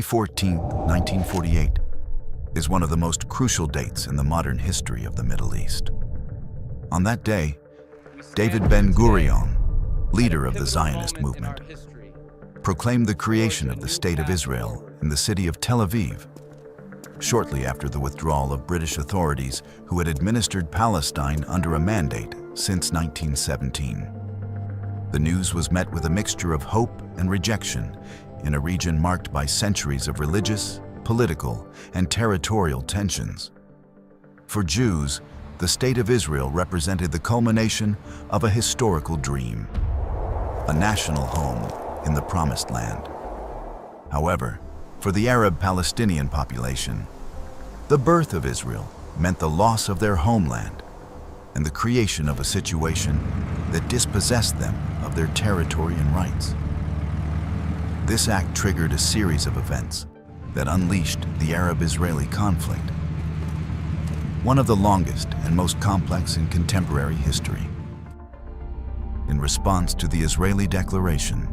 14, 1948, is one of the most crucial dates in the modern history of the Middle East. On that day, David Ben-Gurion, leader of the Zionist movement, proclaimed the creation of the State of Israel in the city of Tel Aviv, shortly after the withdrawal of British authorities who had administered Palestine under a mandate since 1917. The news was met with a mixture of hope and rejection in a region marked by centuries of religious, political, and territorial tensions. For Jews, the State of Israel represented the culmination of a historical dream, a national home in the Promised Land. However, for the Arab Palestinian population, the birth of Israel meant the loss of their homeland and the creation of a situation that dispossessed them of their territory and rights. This act triggered a series of events that unleashed the Arab-Israeli conflict, one of the longest and most complex in contemporary history. In response to the Israeli declaration,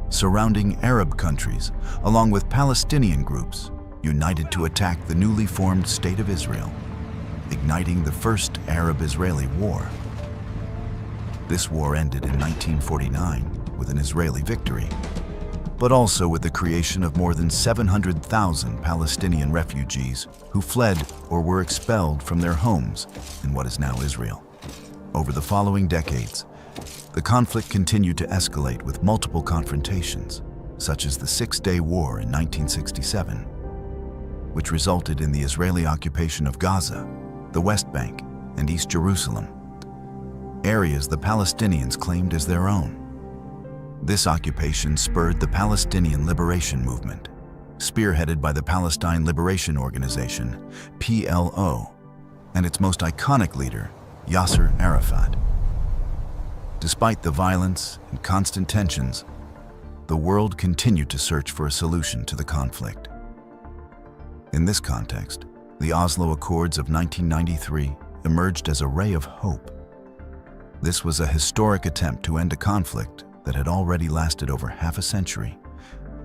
surrounding Arab countries, along with Palestinian groups, united to attack the newly formed State of Israel, igniting the First Arab-Israeli War. This war ended in 1949 with an Israeli victory, but also with the creation of more than 700,000 Palestinian refugees who fled or were expelled from their homes in what is now Israel. Over the following decades, the conflict continued to escalate with multiple confrontations, such as the Six-Day War in 1967, which resulted in the Israeli occupation of Gaza, the West Bank, and East Jerusalem, areas the Palestinians claimed as their own. This occupation spurred the Palestinian Liberation Movement, spearheaded by the Palestine Liberation Organization, PLO, and its most iconic leader, Yasser Arafat. Despite the violence and constant tensions, the world continued to search for a solution to the conflict. In this context, the Oslo Accords of 1993 emerged as a ray of hope. This was a historic attempt to end a conflict that had already lasted over half a century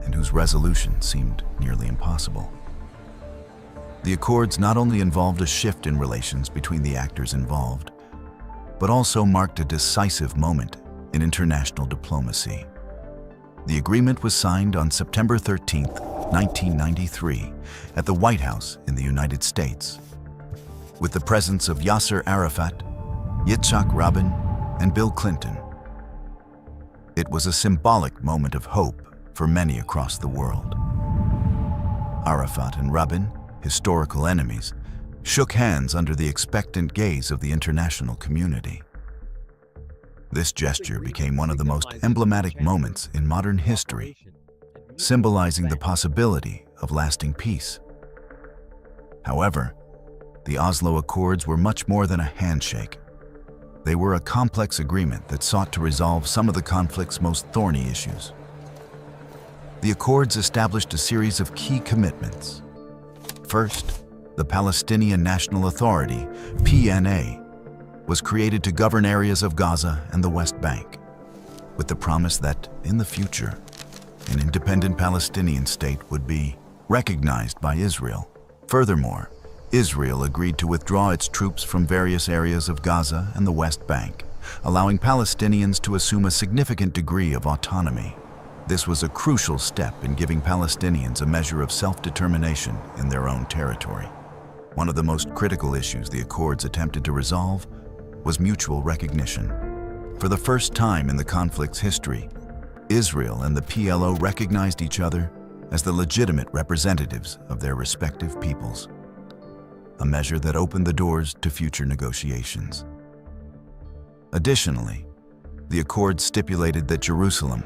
and whose resolution seemed nearly impossible. The Accords not only involved a shift in relations between the actors involved, but also marked a decisive moment in international diplomacy. The agreement was signed on September 13, 1993, at the White House in the United States, with the presence of Yasser Arafat, Yitzhak Rabin, and Bill Clinton. It was a symbolic moment of hope for many across the world. Arafat and Rabin, historical enemies, shook hands under the expectant gaze of the international community. This gesture became one of the most emblematic moments in modern history, symbolizing the possibility of lasting peace. However, the Oslo Accords were much more than a handshake. They were a complex agreement that sought to resolve some of the conflict's most thorny issues. The Accords established a series of key commitments. First, the Palestinian National Authority, PNA, was created to govern areas of Gaza and the West Bank, with the promise that, in the future, an independent Palestinian state would be recognized by Israel. Furthermore, Israel agreed to withdraw its troops from various areas of Gaza and the West Bank, allowing Palestinians to assume a significant degree of autonomy. This was a crucial step in giving Palestinians a measure of self-determination in their own territory. One of the most critical issues the Accords attempted to resolve was mutual recognition. For the first time in the conflict's history, Israel and the PLO recognized each other as the legitimate representatives of their respective peoples, a measure that opened the doors to future negotiations. Additionally, the Accords stipulated that Jerusalem,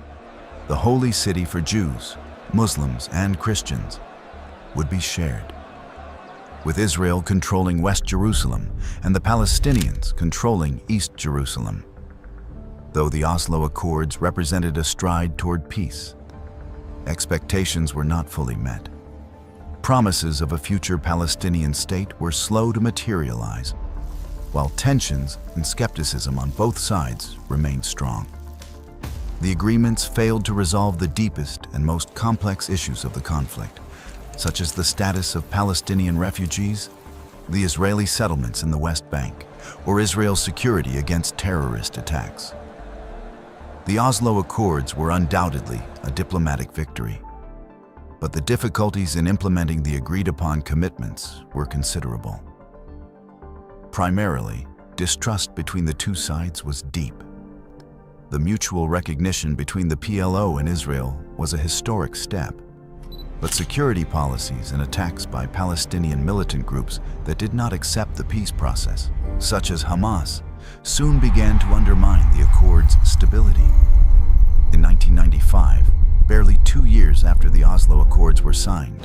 the holy city for Jews, Muslims, and Christians, would be shared, with Israel controlling West Jerusalem and the Palestinians controlling East Jerusalem. Though the Oslo Accords represented a stride toward peace, expectations were not fully met. Promises of a future Palestinian state were slow to materialize, while tensions and skepticism on both sides remained strong. The agreements failed to resolve the deepest and most complex issues of the conflict, such as the status of Palestinian refugees, the Israeli settlements in the West Bank, or Israel's security against terrorist attacks. The Oslo Accords were undoubtedly a diplomatic victory, but the difficulties in implementing the agreed-upon commitments were considerable. Primarily, distrust between the two sides was deep. The mutual recognition between the PLO and Israel was a historic step, but security policies and attacks by Palestinian militant groups that did not accept the peace process, such as Hamas, soon began to undermine the Accords' stability. In 1995, barely 2 years after the Oslo Accords were signed,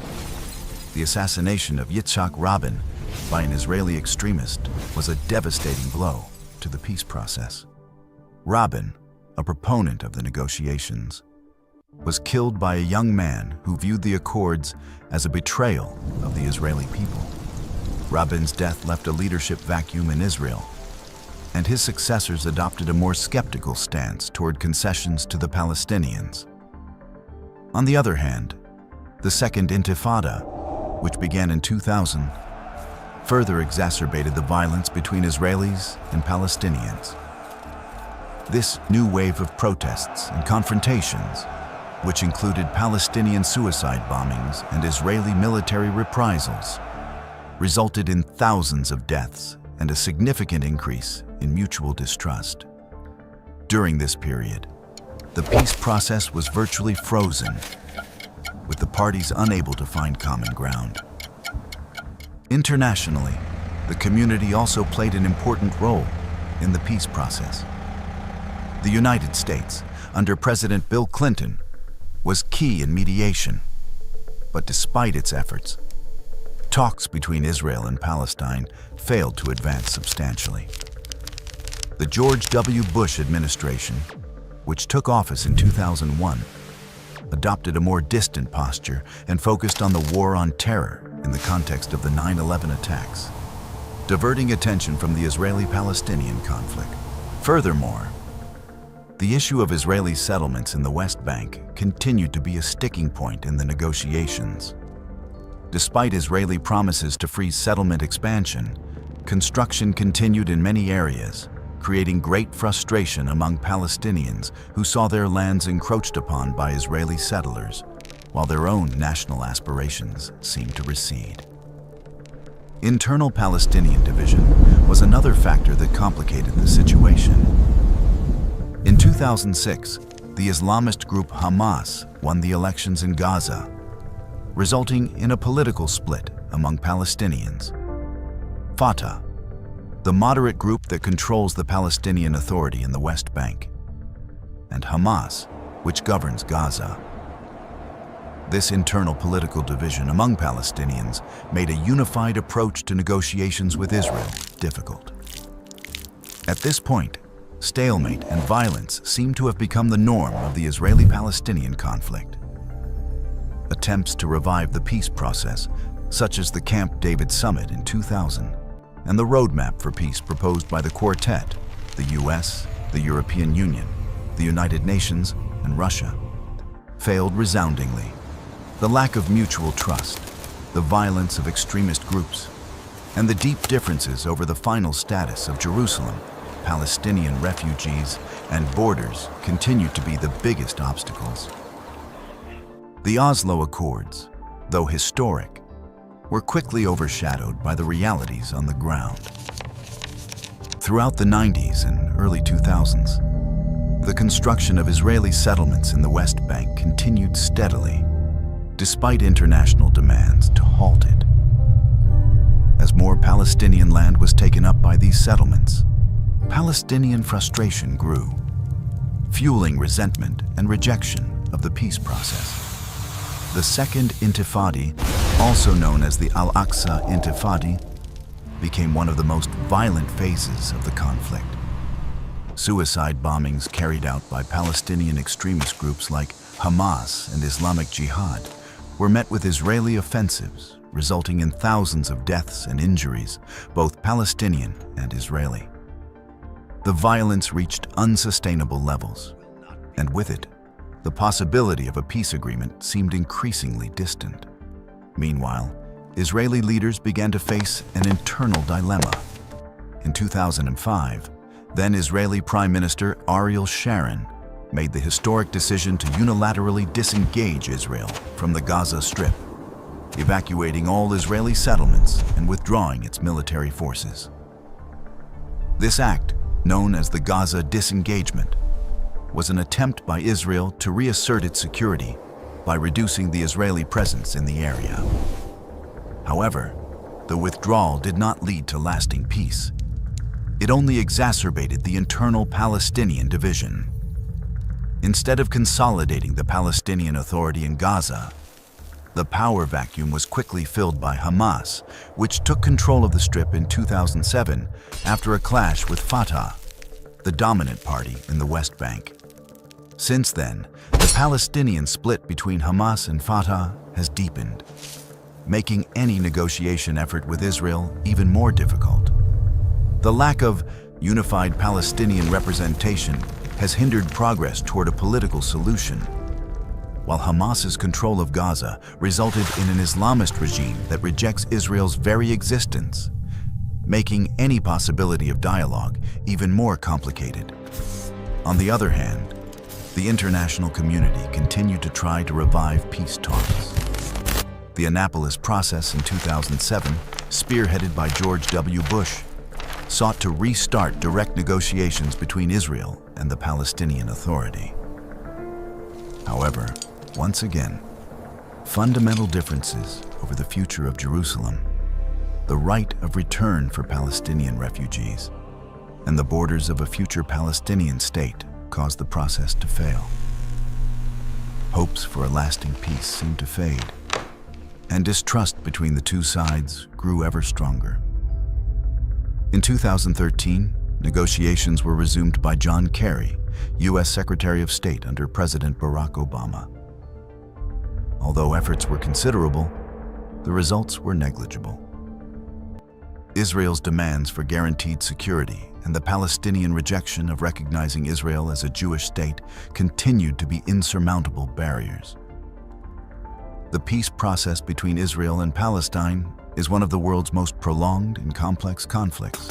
the assassination of Yitzhak Rabin by an Israeli extremist was a devastating blow to the peace process. Rabin, a proponent of the negotiations, was killed by a young man who viewed the Accords as a betrayal of the Israeli people. Rabin's death left a leadership vacuum in Israel, and his successors adopted a more skeptical stance toward concessions to the Palestinians. On the other hand, the Second Intifada, which began in 2000, further exacerbated the violence between Israelis and Palestinians. This new wave of protests and confrontations, which included Palestinian suicide bombings and Israeli military reprisals, resulted in thousands of deaths and a significant increase in mutual distrust. During this period, the peace process was virtually frozen, with the parties unable to find common ground. Internationally, the community also played an important role in the peace process. The United States, under President Bill Clinton, was key in mediation, but despite its efforts, talks between Israel and Palestine failed to advance substantially. The George W. Bush administration, which took office in 2001, adopted a more distant posture and focused on the war on terror in the context of the 9/11 attacks, diverting attention from the Israeli-Palestinian conflict. Furthermore, the issue of Israeli settlements in the West Bank continued to be a sticking point in the negotiations. Despite Israeli promises to freeze settlement expansion, construction continued in many areas, creating great frustration among Palestinians who saw their lands encroached upon by Israeli settlers, while their own national aspirations seemed to recede. Internal Palestinian division was another factor that complicated the situation. In 2006, the Islamist group Hamas won the elections in Gaza, resulting in a political split among Palestinians. Fatah, the moderate group that controls the Palestinian Authority in the West Bank, and Hamas, which governs Gaza. This internal political division among Palestinians made a unified approach to negotiations with Israel difficult. At this point, stalemate and violence seem to have become the norm of the Israeli-Palestinian conflict. Attempts to revive the peace process, such as the Camp David Summit in 2000, and the roadmap for peace proposed by the Quartet, the US, the European Union, the United Nations, and Russia, failed resoundingly. The lack of mutual trust, the violence of extremist groups, and the deep differences over the final status of Jerusalem, Palestinian refugees, and borders continued to be the biggest obstacles. The Oslo Accords, though historic, were quickly overshadowed by the realities on the ground. Throughout the 90s and early 2000s, the construction of Israeli settlements in the West Bank continued steadily, despite international demands to halt it. As more Palestinian land was taken up by these settlements, Palestinian frustration grew, fueling resentment and rejection of the peace process. The Second Intifada, also known as the Al-Aqsa Intifada, became one of the most violent phases of the conflict. Suicide bombings carried out by Palestinian extremist groups like Hamas and Islamic Jihad were met with Israeli offensives, resulting in thousands of deaths and injuries, both Palestinian and Israeli. The violence reached unsustainable levels, and with it, the possibility of a peace agreement seemed increasingly distant. Meanwhile, Israeli leaders began to face an internal dilemma. In 2005, then Israeli Prime Minister Ariel Sharon made the historic decision to unilaterally disengage Israel from the Gaza Strip, evacuating all Israeli settlements and withdrawing its military forces. This act, known as the Gaza disengagement, was an attempt by Israel to reassert its security by reducing the Israeli presence in the area. However, the withdrawal did not lead to lasting peace. It only exacerbated the internal Palestinian division. Instead of consolidating the Palestinian Authority in Gaza, the power vacuum was quickly filled by Hamas, which took control of the Strip in 2007 after a clash with Fatah, the dominant party in the West Bank. Since then, the Palestinian split between Hamas and Fatah has deepened, making any negotiation effort with Israel even more difficult. The lack of unified Palestinian representation has hindered progress toward a political solution, while Hamas's control of Gaza resulted in an Islamist regime that rejects Israel's very existence, making any possibility of dialogue even more complicated. On the other hand, the international community continued to try to revive peace talks. The Annapolis process in 2007, spearheaded by George W. Bush, sought to restart direct negotiations between Israel and the Palestinian Authority. However, once again, fundamental differences over the future of Jerusalem, the right of return for Palestinian refugees, and the borders of a future Palestinian state caused the process to fail. Hopes for a lasting peace seemed to fade, and distrust between the two sides grew ever stronger. In 2013, negotiations were resumed by John Kerry, U.S. Secretary of State under President Barack Obama. Although efforts were considerable, the results were negligible. Israel's demands for guaranteed security and the Palestinian rejection of recognizing Israel as a Jewish state continued to be insurmountable barriers. The peace process between Israel and Palestine is one of the world's most prolonged and complex conflicts.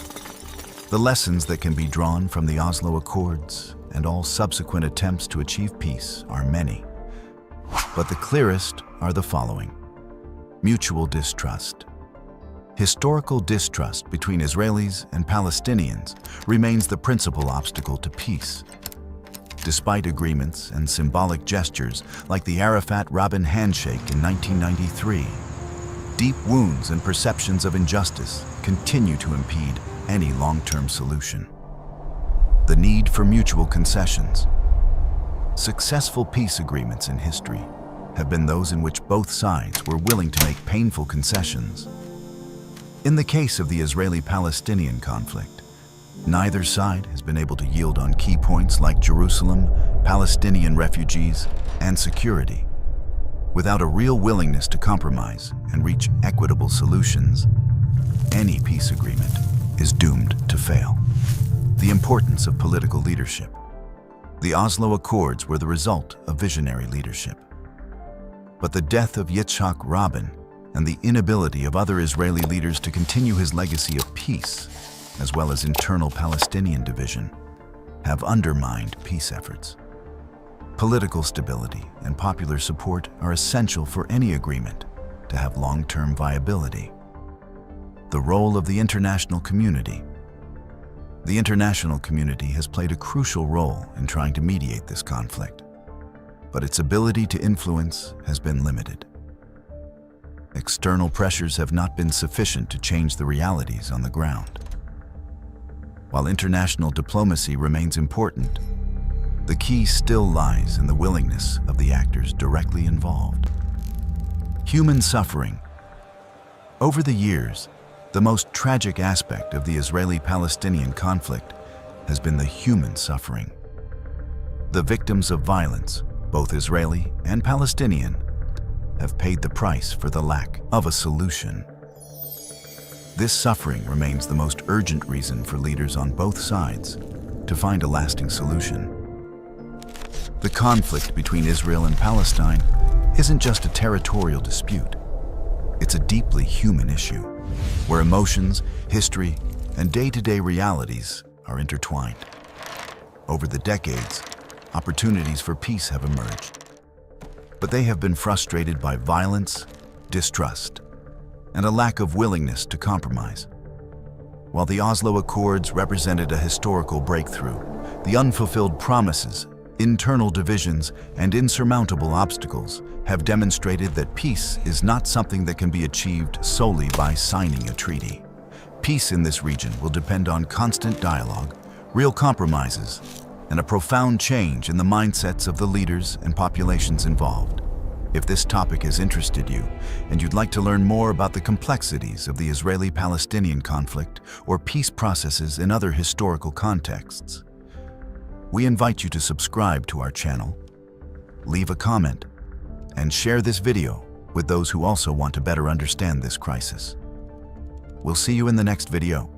The lessons that can be drawn from the Oslo Accords and all subsequent attempts to achieve peace are many, but the clearest are the following. Mutual distrust. Historical distrust between Israelis and Palestinians remains the principal obstacle to peace. Despite agreements and symbolic gestures like the Arafat-Rabin handshake in 1993, deep wounds and perceptions of injustice continue to impede any long-term solution. The need for mutual concessions. Successful peace agreements in history have been those in which both sides were willing to make painful concessions. In the case of the Israeli-Palestinian conflict, neither side has been able to yield on key points like Jerusalem, Palestinian refugees, and security. Without a real willingness to compromise and reach equitable solutions, any peace agreement is doomed to fail. The importance of political leadership. The Oslo Accords were the result of visionary leadership. But the death of Yitzhak Rabin and the inability of other Israeli leaders to continue his legacy of peace, as well as internal Palestinian division, have undermined peace efforts. Political stability and popular support are essential for any agreement to have long-term viability. The role of the international community. The international community has played a crucial role in trying to mediate this conflict, but its ability to influence has been limited. External pressures have not been sufficient to change the realities on the ground. While international diplomacy remains important, the key still lies in the willingness of the actors directly involved. Human suffering. Over the years, the most tragic aspect of the Israeli-Palestinian conflict has been the human suffering. The victims of violence, both Israeli and Palestinian, have paid the price for the lack of a solution. This suffering remains the most urgent reason for leaders on both sides to find a lasting solution. The conflict between Israel and Palestine isn't just a territorial dispute. it's a deeply human issue, where emotions, history, and day-to-day realities are intertwined. Over the decades, opportunities for peace have emerged, but they have been frustrated by violence, distrust, and a lack of willingness to compromise. While the Oslo Accords represented a historical breakthrough, the unfulfilled promises, internal divisions, and insurmountable obstacles have demonstrated that peace is not something that can be achieved solely by signing a treaty. Peace in this region will depend on constant dialogue, real compromises, and a profound change in the mindsets of the leaders and populations involved. If this topic has interested you, and you'd like to learn more about the complexities of the Israeli-Palestinian conflict or peace processes in other historical contexts, we invite you to subscribe to our channel, leave a comment, and share this video with those who also want to better understand this crisis. We'll see you in the next video.